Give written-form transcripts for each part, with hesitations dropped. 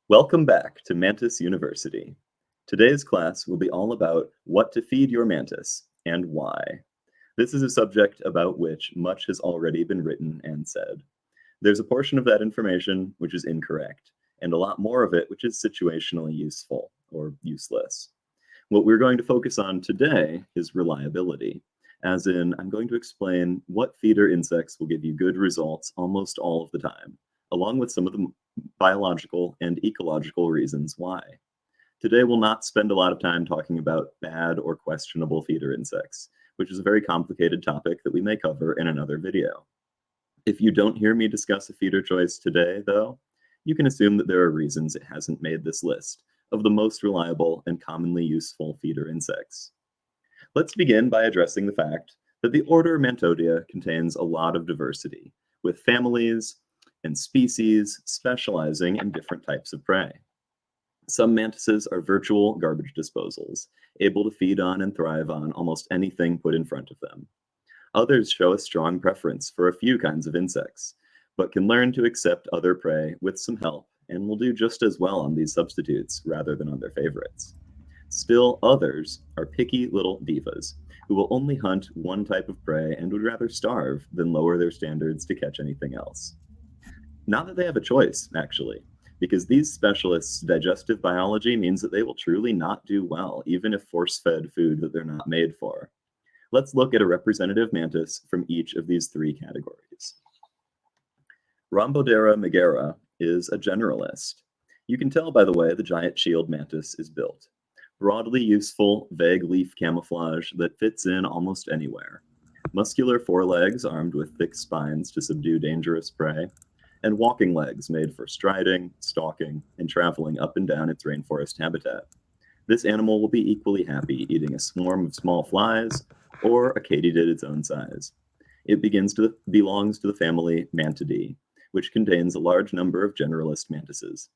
Welcome back to Mantis University. Today's class will be all about what to feed your mantis and why. This is a subject about which much has already been written and said. There's a portion of that information which is incorrect, and a lot more of it which is situationally useful or useless. What we're going to focus on today is reliability, as in, I'm going to explain what feeder insects will give you good results almost all of the time, along with some of the biological and ecological reasons why. Today, we'll not spend a lot of time talking about bad or questionable feeder insects, which is a very complicated topic that we may cover in another video. If you don't hear me discuss a feeder choice today, though, you can assume that there are reasons it hasn't made this list of the most reliable and commonly useful feeder insects. Let's begin by addressing the fact that the order Mantodia contains a lot of diversity, with families and species specializing in different types of prey. Some mantises are virtual garbage disposals, able to feed on and thrive on almost anything put in front of them. Others show a strong preference for a few kinds of insects, but can learn to accept other prey with some help and will do just as well on these substitutes rather than on their favorites. Still, others are picky little divas who will only hunt one type of prey and would rather starve than lower their standards to catch anything else. Not that they have a choice, actually, because these specialists' digestive biology means that they will truly not do well, even if force-fed food that they're not made for. Let's look at a representative mantis from each of these three categories. Rhombodera megera is a generalist. You can tell by the way the giant shield mantis is built. Broadly useful, vague leaf camouflage that fits in almost anywhere. Muscular forelegs armed with thick spines to subdue dangerous prey, and walking legs made for striding, stalking, and traveling up and down its rainforest habitat. This animal will be equally happy eating a swarm of small flies or a katydid its own size. It belongs to the family Mantidae, which contains a large number of generalist mantises.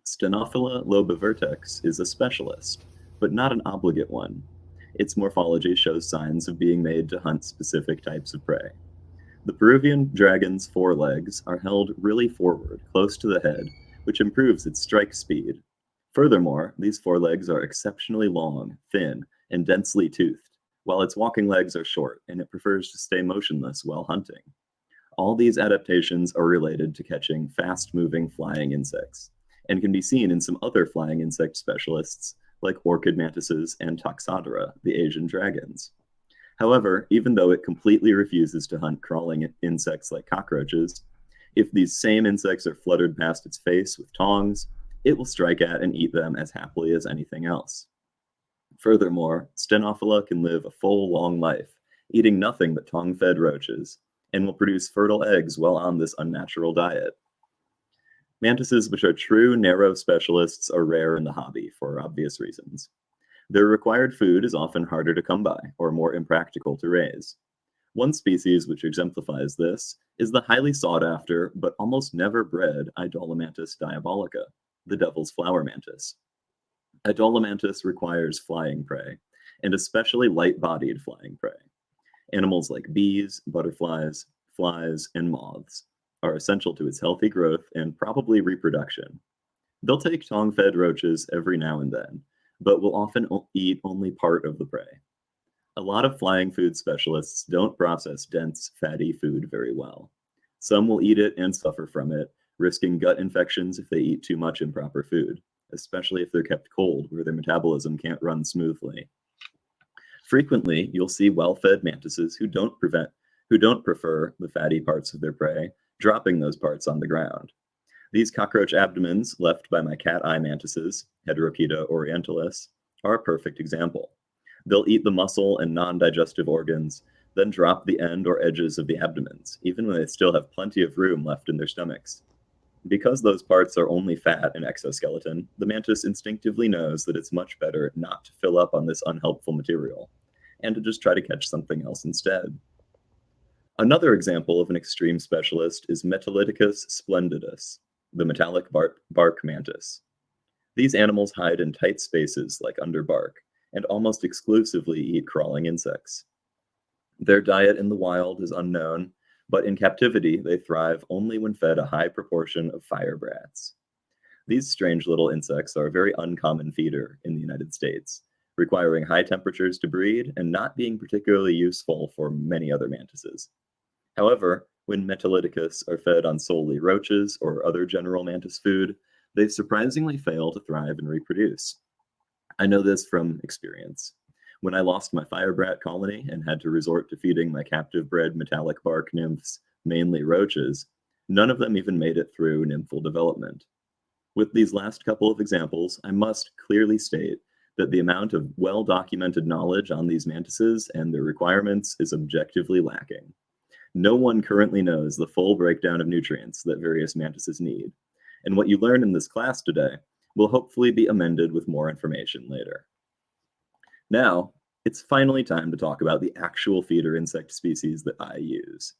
Stenophila lobivertex is a specialist, but not an obligate one. Its morphology shows signs of being made to hunt specific types of prey. The Peruvian dragon's forelegs are held really forward, close to the head, which improves its strike speed. Furthermore, these forelegs are exceptionally long, thin, and densely toothed, while its walking legs are short, and it prefers to stay motionless while hunting. All these adaptations are related to catching fast-moving flying insects, and can be seen in some other flying insect specialists, like orchid mantises and Toxodora, the Asian dragons. However, even though it completely refuses to hunt crawling insects like cockroaches, if these same insects are fluttered past its face with tongs, it will strike at and eat them as happily as anything else. Furthermore, Stenophila can live a full, long life, eating nothing but tong-fed roaches, and will produce fertile eggs while on this unnatural diet. Mantises which are true narrow specialists are rare in the hobby for obvious reasons. Their required food is often harder to come by or more impractical to raise. One species which exemplifies this is the highly sought after but almost never bred Idolamantis diabolica, the devil's flower mantis. Idolamantis requires flying prey, and especially light-bodied flying prey. Animals like bees, butterflies, flies, and moths are essential to its healthy growth and probably reproduction. They'll take tong-fed roaches every now and then, but will often eat only part of the prey. A lot of flying food specialists don't process dense, fatty food very well. Some will eat it and suffer from it, risking gut infections if they eat too much improper food, especially if they're kept cold where their metabolism can't run smoothly. Frequently, you'll see well-fed mantises who don't prefer the fatty parts of their prey, dropping those parts on the ground. These cockroach abdomens left by my cat eye mantises, Heterocheta orientalis, are a perfect example. They'll eat the muscle and non-digestive organs, then drop the end or edges of the abdomens, even when they still have plenty of room left in their stomachs. Because those parts are only fat and exoskeleton, the mantis instinctively knows that it's much better not to fill up on this unhelpful material, and to just try to catch something else instead. Another example of an extreme specialist is Metalyticus splendidus, the metallic bark mantis. These animals hide in tight spaces like under bark, and almost exclusively eat crawling insects. Their diet in the wild is unknown, but in captivity they thrive only when fed a high proportion of fire brats. These strange little insects are a very uncommon feeder in the United States, requiring high temperatures to breed and not being particularly useful for many other mantises. However, when Metalliticus are fed on solely roaches or other general mantis food, they surprisingly fail to thrive and reproduce. I know this from experience. When I lost my firebrat colony and had to resort to feeding my captive bred metallic bark nymphs, mainly roaches, none of them even made it through nymphal development. With these last couple of examples, I must clearly state that the amount of well-documented knowledge on these mantises and their requirements is objectively lacking. No one currently knows the full breakdown of nutrients that various mantises need, and what you learn in this class today will hopefully be amended with more information later. Now, it's finally time to talk about the actual feeder insect species that I use.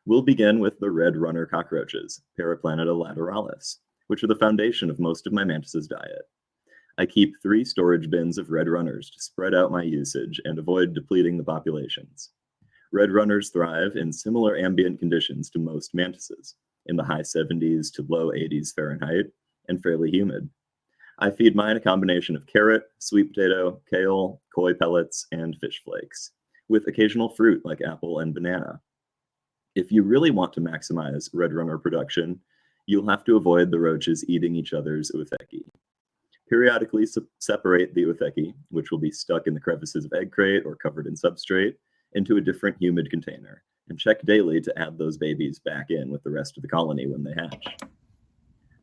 We'll begin with the red runner cockroaches, Paraplaneta lateralis, which are the foundation of most of my mantis's diet. I keep 3 storage bins of red runners to spread out my usage and avoid depleting the populations. Red runners thrive in similar ambient conditions to most mantises, in the high 70s to low 80s Fahrenheit, and fairly humid. I feed mine a combination of carrot, sweet potato, kale, koi pellets, and fish flakes, with occasional fruit like apple and banana. If you really want to maximize red runner production, you'll have to avoid the roaches eating each other's ootheki. Periodically separate the ootheki, which will be stuck in the crevices of egg crate or covered in substrate, into a different humid container, and check daily to add those babies back in with the rest of the colony when they hatch.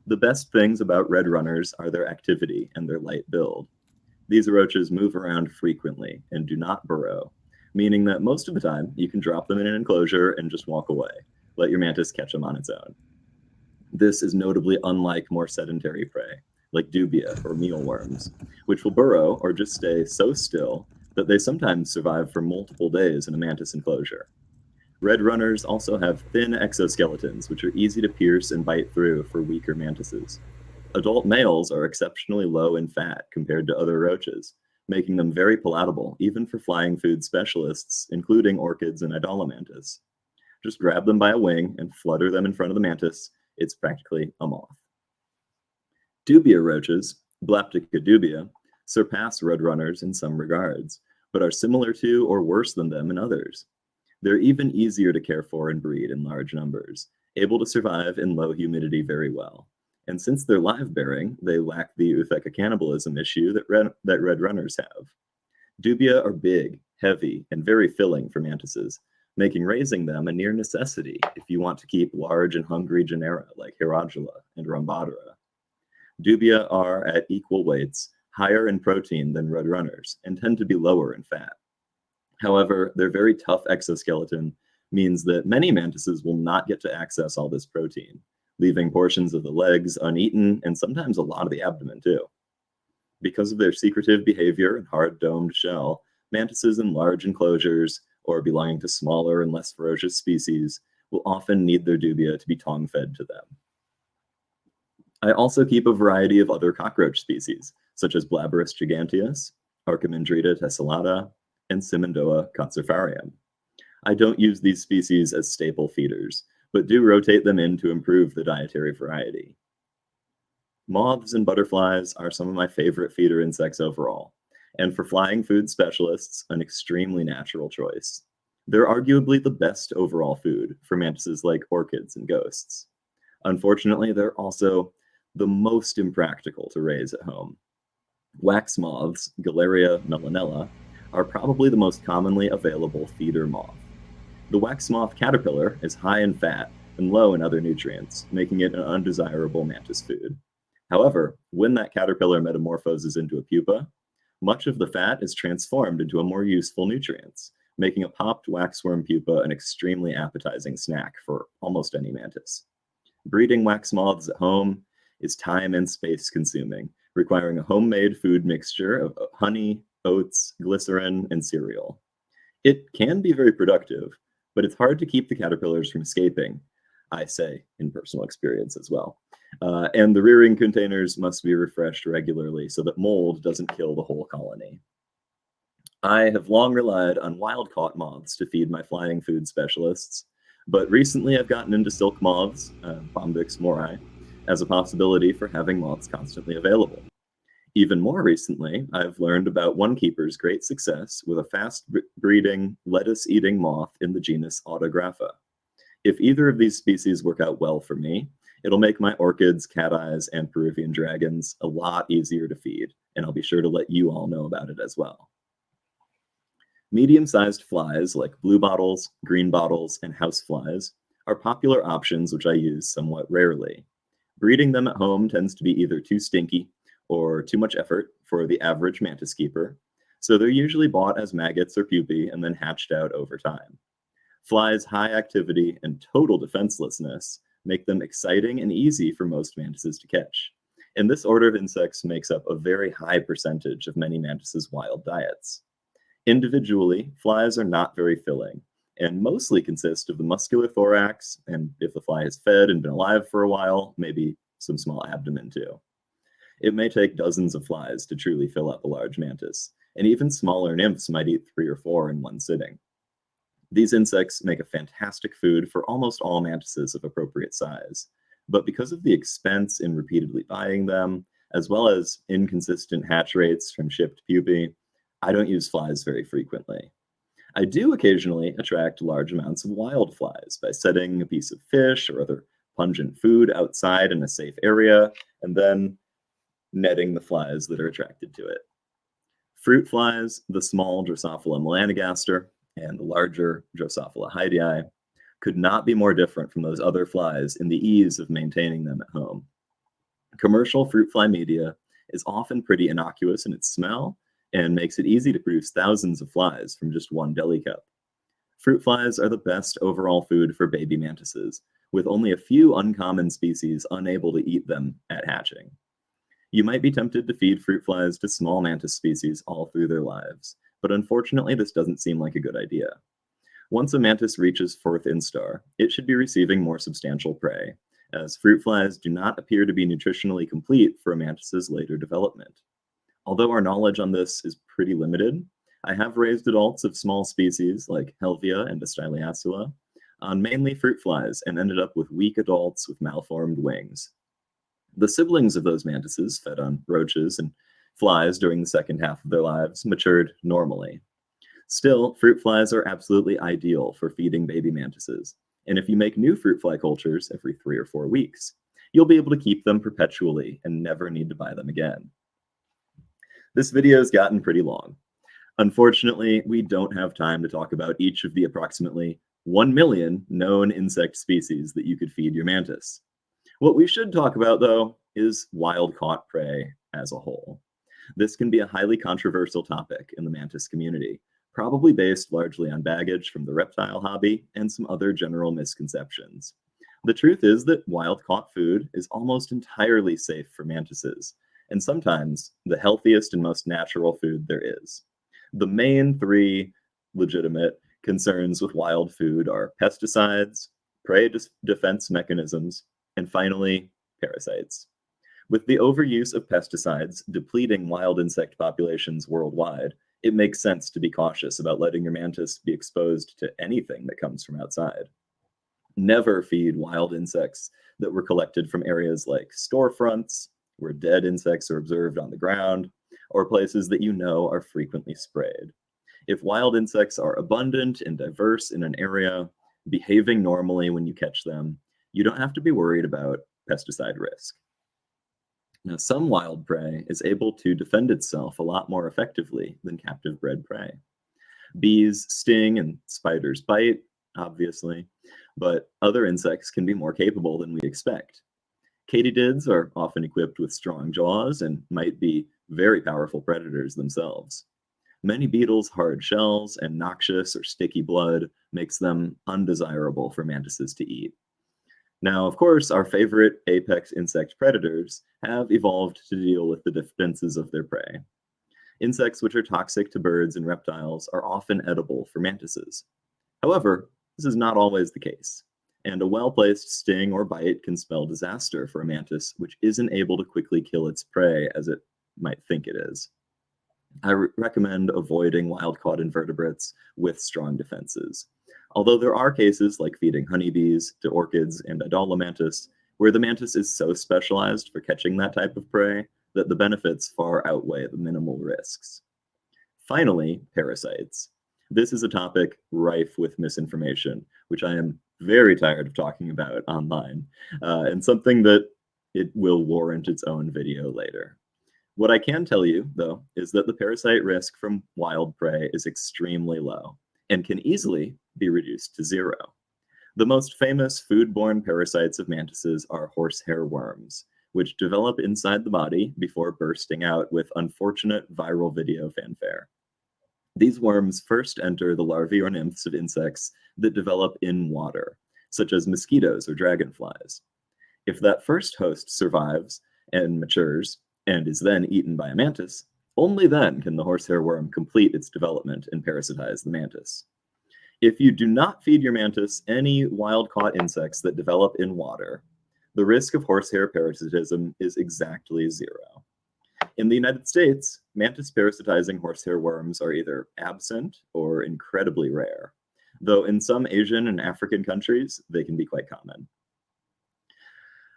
The best things about red runners are their activity and their light build. These roaches move around frequently and do not burrow, meaning that most of the time you can drop them in an enclosure and just walk away. Let your mantis catch them on its own. This is notably unlike more sedentary prey, like dubia or mealworms, which will burrow or just stay so still that they sometimes survive for multiple days in a mantis enclosure. Red runners also have thin exoskeletons, which are easy to pierce and bite through for weaker mantises. Adult males are exceptionally low in fat compared to other roaches, making them very palatable, even for flying food specialists, including orchids and idolamantis. Just grab them by a wing and flutter them in front of the mantis. It's practically a moth. Dubia roaches, Blaptica dubia, surpass red runners in some regards, but are similar to or worse than them in others. They're even easier to care for and breed in large numbers, able to survive in low humidity very well. And since they're live-bearing, they lack the ootheca cannibalism issue that red runners have. Dubia are big, heavy, and very filling for mantises, making raising them a near necessity if you want to keep large and hungry genera like Herodula and Rhombodera. Dubia are, at equal weights, higher in protein than red runners and tend to be lower in fat. However, their very tough exoskeleton means that many mantises will not get to access all this protein, leaving portions of the legs uneaten and sometimes a lot of the abdomen too. Because of their secretive behavior and hard domed shell, mantises in large enclosures or belonging to smaller and less ferocious species will often need their dubia to be tongue-fed to them. I also keep a variety of other cockroach species, such as Blaberus giganteus, Archimandrita tessellata, and Simondoa concerfarium. I don't use these species as staple feeders, but do rotate them in to improve the dietary variety. Moths and butterflies are some of my favorite feeder insects overall, and for flying food specialists, an extremely natural choice. They're arguably the best overall food for mantises like orchids and ghosts. Unfortunately, they're also the most impractical to raise at home. Wax moths, Galeria melanella, are probably the most commonly available feeder moth. The wax moth caterpillar is high in fat and low in other nutrients, making it an undesirable mantis food. However, when that caterpillar metamorphoses into a pupa, much of the fat is transformed into a more useful nutrients, making a popped waxworm pupa an extremely appetizing snack for almost any mantis. Breeding wax moths at home is time and space consuming, requiring a homemade food mixture of honey, oats, glycerin, and cereal. It can be very productive, but it's hard to keep the caterpillars from escaping, I say in personal experience as well. And the rearing containers must be refreshed regularly so that mold doesn't kill the whole colony. I have long relied on wild-caught moths to feed my flying food specialists, but recently I've gotten into silk moths, Bombyx mori, as a possibility for having moths constantly available. Even more recently, I've learned about one keeper's great success with a fast breeding, lettuce eating moth in the genus Autographa. If either of these species work out well for me, it'll make my orchids, cat eyes, and Peruvian dragons a lot easier to feed, and I'll be sure to let you all know about it as well. Medium-sized flies like bluebottles, greenbottles, and houseflies are popular options which I use somewhat rarely. Breeding them at home tends to be either too stinky or too much effort for the average mantis keeper, so they're usually bought as maggots or pupae and then hatched out over time. Flies' high activity and total defenselessness make them exciting and easy for most mantises to catch. And this order of insects makes up a very high percentage of many mantises' wild diets. Individually, flies are not very filling and mostly consist of the muscular thorax, and if the fly has fed and been alive for a while, maybe some small abdomen too. It may take dozens of flies to truly fill up a large mantis, and even smaller nymphs might eat 3 or 4 in one sitting. These insects make a fantastic food for almost all mantises of appropriate size, but because of the expense in repeatedly buying them, as well as inconsistent hatch rates from shipped pupae, I don't use flies very frequently. I do occasionally attract large amounts of wild flies by setting a piece of fish or other pungent food outside in a safe area, and then netting the flies that are attracted to it. Fruit flies, the small Drosophila melanogaster and the larger Drosophila hydei, could not be more different from those other flies in the ease of maintaining them at home. Commercial fruit fly media is often pretty innocuous in its smell and makes it easy to produce thousands of flies from just one deli cup. Fruit flies are the best overall food for baby mantises, with only a few uncommon species unable to eat them at hatching. You might be tempted to feed fruit flies to small mantis species all through their lives, but unfortunately this doesn't seem like a good idea. Once a mantis reaches 4th instar, it should be receiving more substantial prey, as fruit flies do not appear to be nutritionally complete for a mantis's later development. Although our knowledge on this is pretty limited, I have raised adults of small species like Helvia and Astyliacula on mainly fruit flies and ended up with weak adults with malformed wings. The siblings of those mantises, fed on roaches and flies during the second half of their lives, matured normally. Still, fruit flies are absolutely ideal for feeding baby mantises, and if you make new fruit fly cultures every 3 or 4 weeks, you'll be able to keep them perpetually and never need to buy them again. This video has gotten pretty long. Unfortunately, we don't have time to talk about each of the approximately 1 million known insect species that you could feed your mantis. What we should talk about, though, is wild-caught prey as a whole. This can be a highly controversial topic in the mantis community, probably based largely on baggage from the reptile hobby and some other general misconceptions. The truth is that wild-caught food is almost entirely safe for mantises, and sometimes the healthiest and most natural food there is. The main 3 legitimate concerns with wild food are pesticides, prey defense mechanisms, and finally, parasites. With the overuse of pesticides depleting wild insect populations worldwide, it makes sense to be cautious about letting your mantis be exposed to anything that comes from outside. Never feed wild insects that were collected from areas like storefronts, where dead insects are observed on the ground, or places that you know are frequently sprayed. If wild insects are abundant and diverse in an area, behaving normally when you catch them, you don't have to be worried about pesticide risk. Now, some wild prey is able to defend itself a lot more effectively than captive-bred prey. Bees sting and spiders bite, obviously, but other insects can be more capable than we expect. Katydids are often equipped with strong jaws and might be very powerful predators themselves. Many beetles' hard shells and noxious or sticky blood makes them undesirable for mantises to eat. Now, of course, our favorite apex insect predators have evolved to deal with the defenses of their prey. Insects which are toxic to birds and reptiles are often edible for mantises. However, this is not always the case, and a well-placed sting or bite can spell disaster for a mantis which isn't able to quickly kill its prey as it might think it is. I recommend avoiding wild-caught invertebrates with strong defenses. Although there are cases like feeding honeybees to orchids and Idolamantis, where the mantis is so specialized for catching that type of prey that the benefits far outweigh the minimal risks. Finally, parasites. This is a topic rife with misinformation, which I am very tired of talking about online, and something that it will warrant its own video later. What I can tell you, though, is that the parasite risk from wild prey is extremely low and can easily be reduced to zero. The most famous foodborne parasites of mantises are horsehair worms, which develop inside the body before bursting out with unfortunate viral video fanfare. These worms first enter the larvae or nymphs of insects that develop in water, such as mosquitoes or dragonflies. If that first host survives and matures and is then eaten by a mantis, only then can the horsehair worm complete its development and parasitize the mantis. If you do not feed your mantis any wild-caught insects that develop in water, the risk of horsehair parasitism is exactly zero. In the United States, mantis parasitizing horsehair worms are either absent or incredibly rare, though in some Asian and African countries, they can be quite common.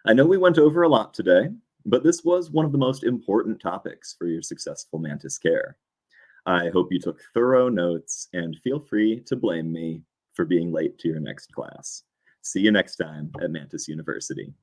I know we went over a lot today, but this was one of the most important topics for your successful mantis care. I hope you took thorough notes and feel free to blame me for being late to your next class. See you next time at Mantis University.